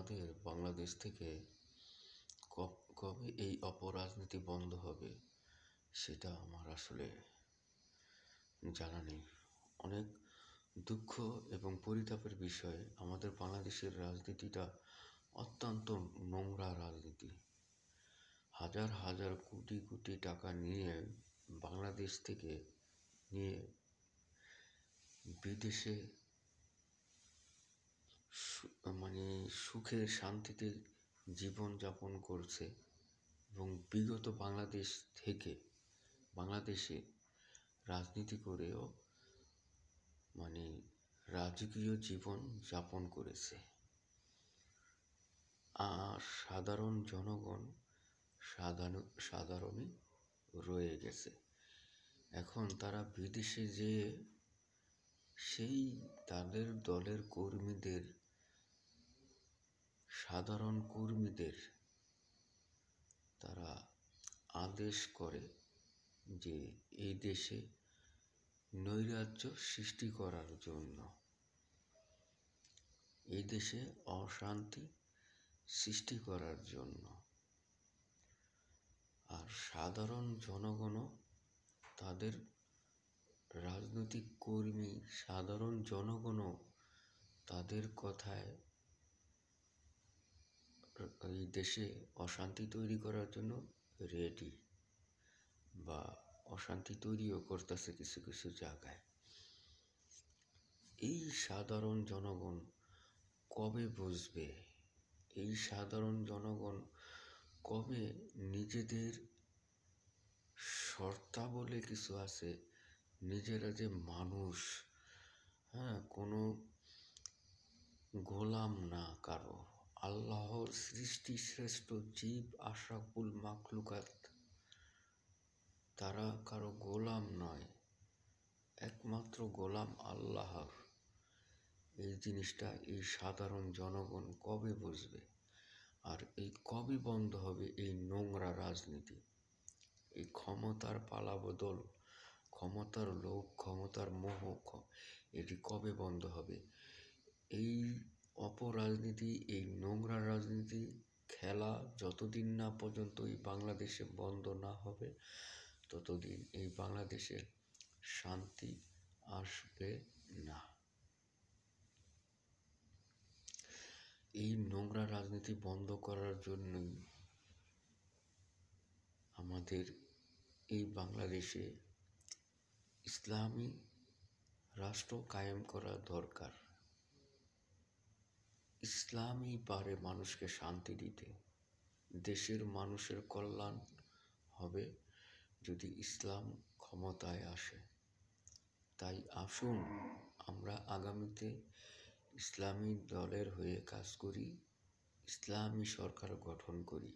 আমাদের বাংলাদেশ থেকে কবে এই অপরাজনীতি বন্ধ হবে সেটা আমার আসলে জানা নেই। অনেক দুঃখ এবং পরিতাপের বিষয়, আমাদের বাংলাদেশের রাজনীতিটা অত্যন্ত নোংরা রাজনীতি। হাজার হাজার কোটি কোটি টাকা নিয়ে বাংলাদেশ থেকে নিয়ে বিদেশে মানে সুখে শান্তিতে জীবনযাপন করছে এবং বিগত বাংলাদেশে রাজনীতি করেও মানে রাজকীয় জীবন যাপন করেছে। আর সাধারণ জনগণ সাধারণই রয়ে গেছে। এখন তারা বিদেশে যেয়ে সেই তাদের দলের কর্মীদের, সাধারণ কর্মীদের তারা আদেশ করে যে এই দেশে নৈরাজ্য সৃষ্টি করার জন্য, এই দেশে অশান্তি সৃষ্টি করার জন্য। আর সাধারণ জনগণও তাদের রাজনৈতিক কর্মী, সাধারণ জনগণও তাদের কথায় এই দেশে অশান্তি তৈরি করার জন্য রেডি, বা অশান্তি তৈরিও করতেছে কিছু কিছু জায়গায়। এই সাধারণ জনগণ কবে বুঝবে? এই সাধারণ জনগণ কবে নিজেদের সত্তা বলে কিছু আছে, নিজেরা যে মানুষ, কোনো গোলাম না কারো, আল্লাহর সৃষ্টি শ্রেষ্ঠ জীব, আশরাফুল মাখলুকাত, তারা কারো গোলাম নয়, একমাত্র গোলাম আল্লাহর। এই জিনিসটা এই সাধারণ জনগণ কবে বুঝবে? আর এই কবে বন্ধ হবে এই নোংরা রাজনীতি, এই ক্ষমতার পালাবদল, ক্ষমতার লোভ, ক্ষমতার মোহ, এটি কবে বন্ধ হবে? এই অপরাজনীতি, এই নোংরা রাজনীতি খেলা যতদিন না পর্যন্ত এই বাংলাদেশে বন্ধ না হবে, ততদিন এই বাংলাদেশে শান্তি আসবে না। এই নোংরা রাজনীতি বন্ধ করার জন্যই আমাদের এই বাংলাদেশে ইসলামী রাষ্ট্র কায়েম করা দরকার। ইসলামই পারে মানুষকে শান্তি দিতে। দেশের মানুষের কল্যাণ হবে যদি ইসলাম ক্ষমতায় আসে। তাই আসুন আমরা আগামীতে ইসলামী দলের হয়ে কাজ করি, ইসলামী সরকার গঠন করি।